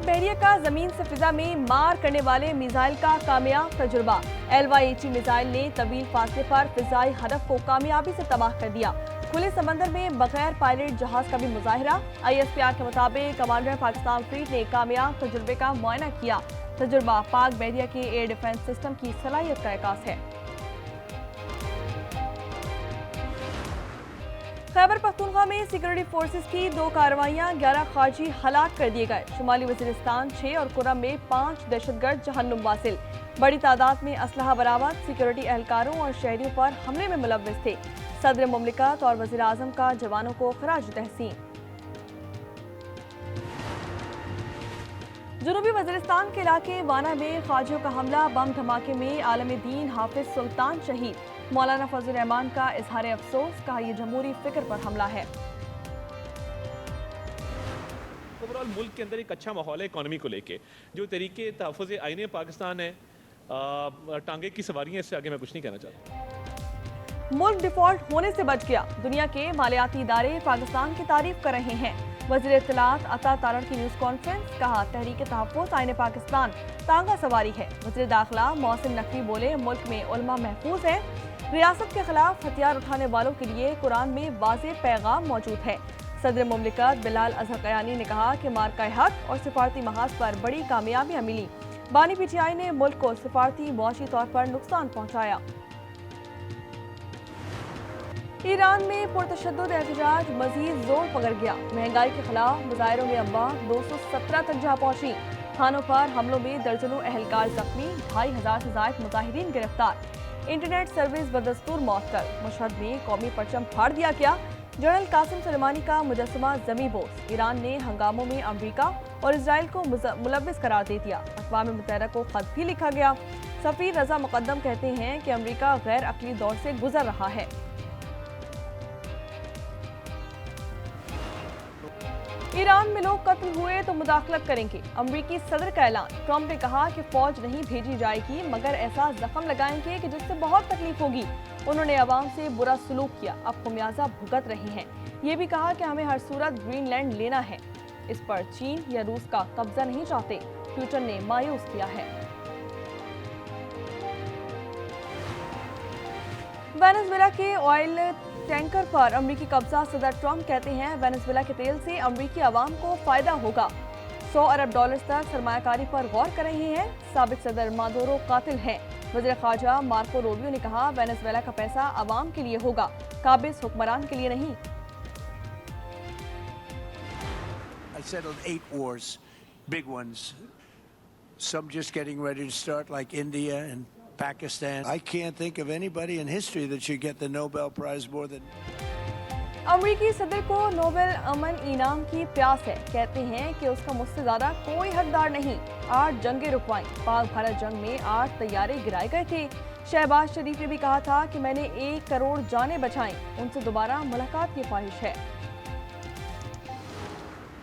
बहरिया का जमीन से फिजा में मार करने वाले मिसाइल का कामयाब तजुर्बा। LYHE मिसाइल ने तवील फासले पर फिजाई हदफ को कामयाबी से तबाह कर दिया। खुले समंदर में बगैर पायलट जहाज का भी मुजाहिरा। ISPR के मुताबिक कमांडर पाकिस्तान फ्लीट ने कामयाब तजुर्बे का मुआयना किया। तजुर्बा पाक बहरिया के एयर डिफेंस सिस्टम की सलाहियत का एहसास है। खैबर पख्तूनख्वा में सिक्योरिटी फोर्सेस की 2 कार्रवाइयां, 11 खारजी हलाक कर दिए गए। शुमाली वजीरिस्तान 6 और कुरम में 5 दहशतगर्द जहन्नुम वासिल। बड़ी तादाद में असलहा बरामद। सिक्योरिटी एहलकारों और शहरियों पर हमले में मुलव्विस थे। सदर मुमलिकत और वज़ीर आज़म का जवानों को खराज तहसीन। जनूबी वजीरिस्तान के इलाके वाना में खारजियों का हमला, बम धमाके में आलम दीन हाफिज सुल्तान शहीद। मौलाना फजल रहमान का इजहार अफसोस, कहा यह जमहूरी फिक्र पर हमला है। ओवरऑल मुल्क के अंदर एक अच्छा माहौल है इकॉनमी को लेके। जो तरीके तहफ़्फ़ुज़ आईने पाकिस्तान है, टांगे की सवारियाँ, इससे आगे मैं कुछ नहीं कहना चाहता। मुल्क डिफॉल्ट होने से बच गया। दुनिया के मालियाती इदारे पाकिस्तान की तारीफ कर रहे हैं। वज़ीर इत्तलात अता तारड़ की न्यूज़ कॉन्फ्रेंस, कहा तहरीक तहफ़्फ़ुज़ आईने पाकिस्तान तांगा सवारी है। वज़ीर दाखिला मोहसिन नकवी बोले मुल्क में उलमा महफूज है। रियासत के खिलाफ हथियार उठाने वालों के लिए कुरान में वाज़ेह पैगाम मौजूद है। सदर मुमलिकत बिलाल अज़हर कयानी ने कहा कि मार्का हक और सिफारती महाज पर बड़ी कामयाबियां मिली। बानी PTI ने मुल्क को सिफारती मुआशी तौर पर नुकसान पहुंचाया। ईरान में पुरतशद्दुद एहतजाज मजीद जोर पकड़ गया। महंगाई के खिलाफ मुजाहिरों में अम्बा 217 तक जा पहुंची। थानों पर हमलों में दर्जनों अहलकार जख्मी, 2500 से ज्यादा मुजाहिरीन गिरफ्तार। Internet service बदस्तूर मअतल। मशहद में कौमी परचम फाड़ दिया गया। जनरल कासिम सुलेमानी का मुजस्समा जमी बोस। ईरान ने हंगामों में अमरीका और इसराइल को मुलव्विस करार दे दिया। अक़वाम मुत्तहिदा को खत भी लिखा गया। सफ़ीर रजा मुक़द्दम कहते हैं कि अमरीका गैर अक़ली दौर से गुजर रहा है। ईरान में लोग कत्ल हुए तो मुदाखलत करेंगे, अमरीकी सदर का ऐलान। ट्रंप ने कहा कि फौज नहीं भेजी जाएगी, मगर ऐसा जख्म लगाएंगे कि जिससे बहुत तकलीफ होगी। उन्होंने अवाम से बुरा सलूक किया, अब खुमियाजा भुगत रहे हैं। ये भी कहा कि हमें हर सूरत ग्रीनलैंड लेना है। इस पर चीन या रूस का कब्जा नहीं चाहते, ट्विटर ने मायूस किया है। वेनेजुएला के ऑयल टैंकर पर अमरीकी कब्जा। सदर ट्रंप कहते हैं वेनेजुएला के तेल से अमरीकी आवाम को फायदा होगा। $100 अरब तक सरमायाकारी पर गौर कर रहे हैं। साबिक सदर मादुरो कातिल हैं। वज़ीर ख़ारजा मार्को रूबियो ने कहा वेनेजुएला का पैसा आवाम के लिए होगा, काबिज हुक्मरान के लिए नहीं। I settled 8 wars, big ones. Some just getting ready to start, like India and Pakistan. I can't think of anybody in history that should get the Nobel Prize more than. अमरीकी सदर को नोबेल अमन इनाम की प्यास है। कहते हैं कि उसका मुझसे ज्यादा कोई हकदार नहीं। 8 जंगें रुकवाई। पाक भारत जंग में 8 तैयारे गिराए गए थे। शहबाज शरीफ ने भी कहा था कि मैंने 1 करोड़ जानें बचाई। उनसे दोबारा मुलाकात की ख्वाहिश है।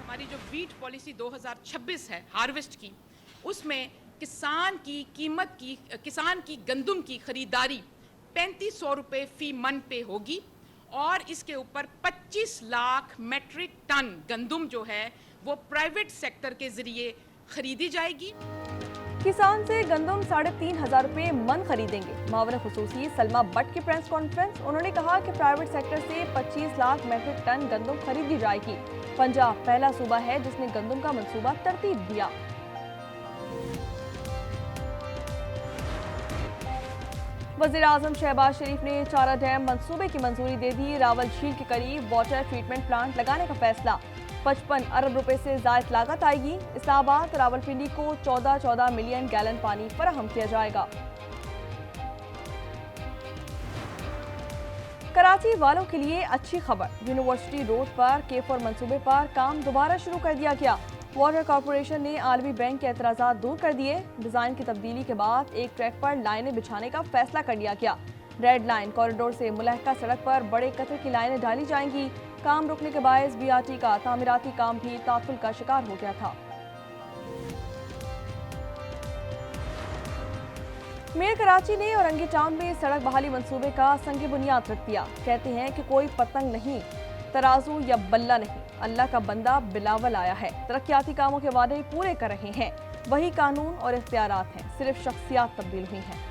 हमारी जो वीट पॉलिसी 2026 है हार्वेस्ट की, उसमें किसान की गंदम की खरीदारी 3500 रुपए फी मन पे होगी और इसके ऊपर 25 लाख मेट्रिक टन गंदम जो है वो प्राइवेट सेक्टर के जरिए खरीदी जाएगी। किसान से गंदम 3500 रुपए मन खरीदेंगे। मावरा खुसूसी सलमा बट की प्रेस कॉन्फ्रेंस। उन्होंने कहा कि प्राइवेट सेक्टर से 25 लाख मेट्रिक टन गंदम खरीदी जाएगी। पंजाब पहला सूबा है जिसने गंदम का मंसूबा तरतीब दिया। वज़ीर आज़म शहबाज शरीफ ने चारा डैम मंसूबे की मंजूरी दे दी। रावल झील के करीब वाटर ट्रीटमेंट प्लांट लगाने का फैसला। 55 अरब रुपए से ज़ायद लागत आएगी। इस्लामाबाद रावलपिंडी को 14 मिलियन गैलन पानी फराहम किया जाएगा। कराची वालों के लिए अच्छी खबर। यूनिवर्सिटी रोड पर K4 मंसूबे पर काम दोबारा शुरू कर दिया गया। वाटर कॉरपोरेशन ने आलमी बैंक के एतराज़ात दूर कर दिए। डिजाइन की तब्दीली के बाद एक ट्रैक पर लाइनें बिछाने का फैसला कर लिया गया। रेड लाइन कॉरिडोर से मुलहका सड़क पर बड़े कतर की लाइनें डाली जाएंगी। काम रुकने के बायस BRT का तामीराती काम भी तातुल का शिकार हो गया था। मेयर कराची ने औरंगी टाउन में सड़क बहाली मंसूबे का संग बुनियाद रख दिया। कहते हैं कि कोई पतंग नहीं, तराजू या बल्ला नहीं, अल्लाह का बंदा बिलावल आया है। तरक्याती कामों के वादे पूरे कर रहे हैं, वही कानून और इख्तियारात हैं, सिर्फ शख्सियात तब्दील हुई हैं।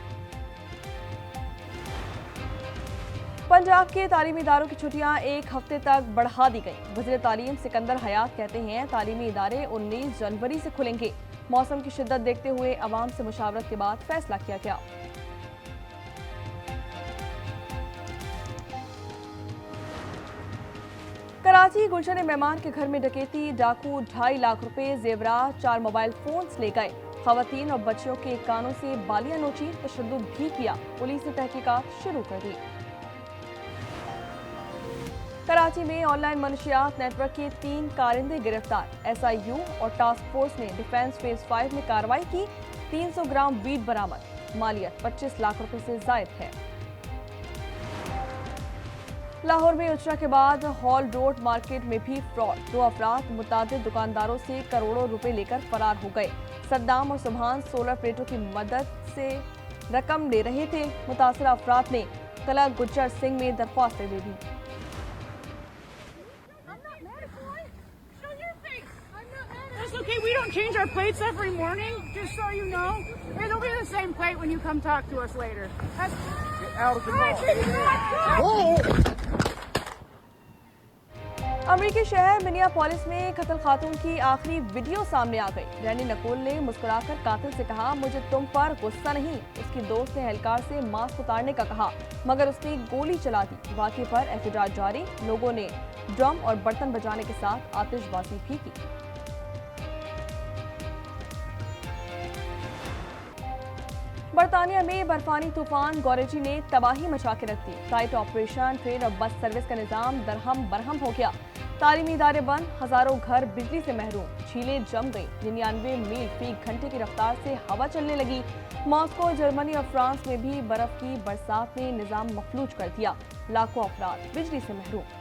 पंजाब के तालीमी इदारों की छुट्टियां 1 हफ्ते तक बढ़ा दी गई। वज़ीर तालीम सिकंदर हयात कहते हैं तालीमी इदारे 19 जनवरी से खुलेंगे। मौसम की शिद्दत देखते हुए अवाम से मुशावरत के बाद फैसला किया गया। कराची गुलशन मेहमान के घर में डकैती, डाकू 2.5 लाख रुपए, जेवरात, 4 मोबाइल फोन्स ले गए। खवातीन और बच्चियों के कानों से बालियां नोची, तशद्दुद भी किया। पुलिस ने तहकीकात शुरू कर दी। कराची में ऑनलाइन मनशियात नेटवर्क के 3 कारिंदे गिरफ्तार। SIU और टास्क फोर्स ने डिफेंस फेज 5 में कार्रवाई की। 300 ग्राम वीट बरामद। मालियत 25 लाख रुपए से जायद है। लाहौर में उचरा के बाद हॉल रोड मार्केट में भी फ्रॉड। 2 अफराद मुतादिद दुकानदारों से करोड़ों रुपए लेकर फरार हो गए। सद्दाम और सुभान सोलर प्लेटों की मदद से रकम ले रहे थे। मुतासरा अफराद ने कला गुज्जर सिंह में दरख्वास्त दे दी। Okay, we don't change our plates every morning, just so you know. It'll be the same plate when you come talk to us later. Get out of the car. अमरीकी शहर मिनियापोलिस में कत्ल खातून की आखिरी वीडियो सामने आ गई। रैनी नकोल ने मुस्कुराकर कातिल से कहा, मुझे तुम पर गुस्सा नहीं। उसकी दोस्त ने एहलकार से मास्क उतारने का कहा, मगर उसने गोली चला दी। वाक़े पर एहतजाज जारी। लोगों ने ड्रम और बर्तन बजाने के साथ आतिशबाजी भी की। बरतानिया में बर्फानी तूफान गौरेजी ने तबाही मचा के रख दी। फ्लाइट ऑपरेशन, ट्रेन और बस सर्विस का निजाम दरहम बरहम हो गया। तालीमी इदारे बंद, हजारों घर बिजली से महरूम। झीलें जम गई। 99 मील फी घंटे की रफ्तार से हवा चलने लगी। मॉस्को, जर्मनी और फ्रांस में भी बर्फ की बरसात ने निजाम मफलूज कर दिया। लाखों अफराद बिजली से महरूम।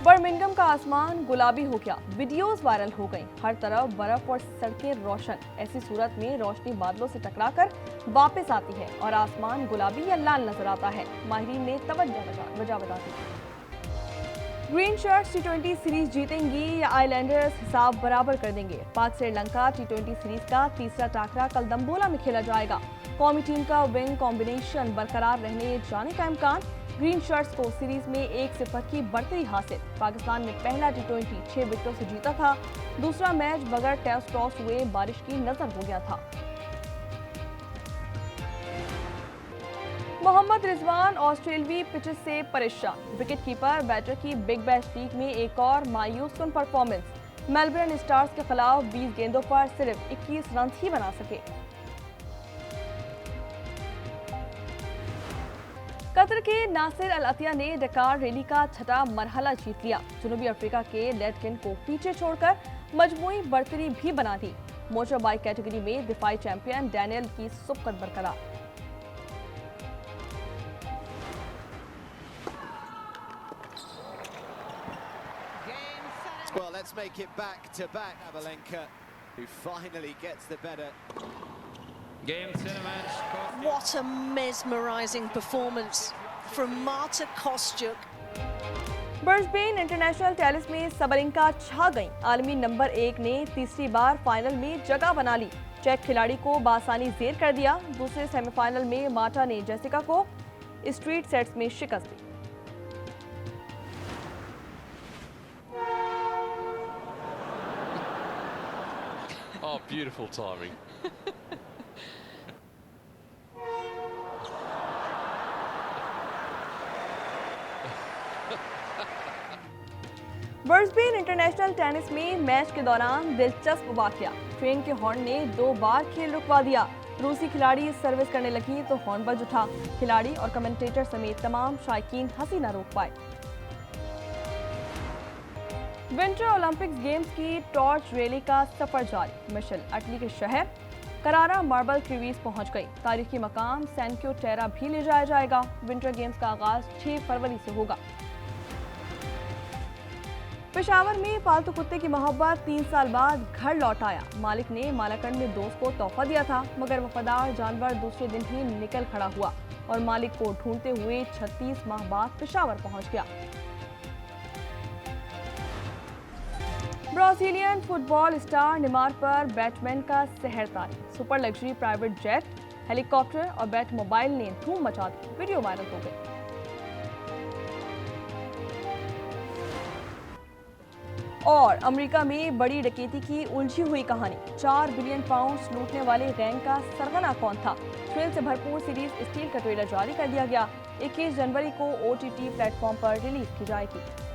बर्मिंघम का आसमान गुलाबी हो गया। वीडियोस वायरल हो गई। हर तरफ बर्फ और सड़कें रोशन। ऐसी सूरत में रोशनी बादलों से टकराकर वापस आती है और आसमान गुलाबी या लाल नजर आता है। माहिरीन ने वजह बता दी। ग्रीन शर्ट्स T20 सीरीज जीतेंगी या आइलैंडर्स हिसाब बराबर कर देंगे। पाक श्रीलंका T20 सीरीज का तीसरा टाकरा कल दम्बोला में खेला जाएगा। कौमी टीम का विंग कॉम्बिनेशन बरकरार रहने जाने का इम्कान। ग्रीन शर्ट्स को सीरीज में 1-0 की बढ़तरी हासिल। पाकिस्तान ने पहला T20 6 विकेटों से जीता था। दूसरा मैच बगैर टेस्ट टॉस हुए बारिश की नजर हो गया था। मोहम्मद रिजवान ऑस्ट्रेलवी पिचेस से परेशान। विकेटकीपर बैटर की बिग बैश लीग में एक और मायूसकुन परफॉर्मेंस। मेलबर्न स्टार्स के खिलाफ 20 गेंदों पर सिर्फ 21 रन ही बना सके। कतर के नासिर अल अतिया ने डकार रैली का 6ठा मरहला जीत लिया। जनूबी अफ्रीका के लेटकिन को पीछे छोड़कर मजमूई बढ़तरी भी बना दी। मोटर बाइक कैटेगरी में दिफाई चैंपियन डैनियल की सुबकत बरकरार। Well, let's make it back to back. Sabalenka, who finally gets the better. Game Cinematch. What a mesmerising performance from Marta Kostyuk. Brisbane international tennis में सबलिंका छा गई। आलमी नंबर 1 ने तीसरी बार final में जगह बना ली। चेक खिलाड़ी को बासानी जेर कर दिया। दूसरे सेमीफाइनल में मार्टा ने जेसिका को स्ट्रीट सेट्स में शिकस्त दी। Oh, beautiful timing. Brisbane international tennis में मैच के दौरान दिलचस्प वाकया। ट्रेन के हॉर्न ने 2 बार खेल रुकवा दिया। रूसी खिलाड़ी सर्विस करने लगी तो हॉर्न बज उठा। खिलाड़ी और कमेंटेटर समेत तमाम शायकीन हंसी न रोक पाए। विंटर ओलंपिक्स गेम्स की टॉर्च रैली का सफर जारी। मिशेल अटली के शहर करारा मार्बल क्रीवीज पहुंच गई। तारीखी मकाम सैनक्यो टेरा भी ले जाया जाएगा। विंटर गेम्स का आगाज 6 फरवरी से होगा। पेशावर में पालतू कुत्ते की मोहब्बत 3 साल बाद घर लौट आया। मालिक ने मालाकंड में दोस्त को तोहफा दिया था, मगर वफादार जानवर दूसरे दिन ही निकल खड़ा हुआ और मालिक को ढूंढते हुए 36 माह बाद पेशावर पहुंच गया। ब्राजीलियन फुटबॉल स्टार नेमार पर बैटमैन का सहर तारी। Super luxury private jet, helicopter और बैट मोबाइल ने धूम मचा दी। वीडियो वायरल हो गई। और अमेरिका में बड़ी डकैती की उलझी हुई कहानी। 4 बिलियन पाउंड लूटने वाले गैंग का सरगना कौन था? थ्रिल से भरपूर सीरीज स्टील का ट्रेलर जारी कर दिया गया। 21 जनवरी को OTT प्लेटफॉर्म पर रिलीज की जाएगी।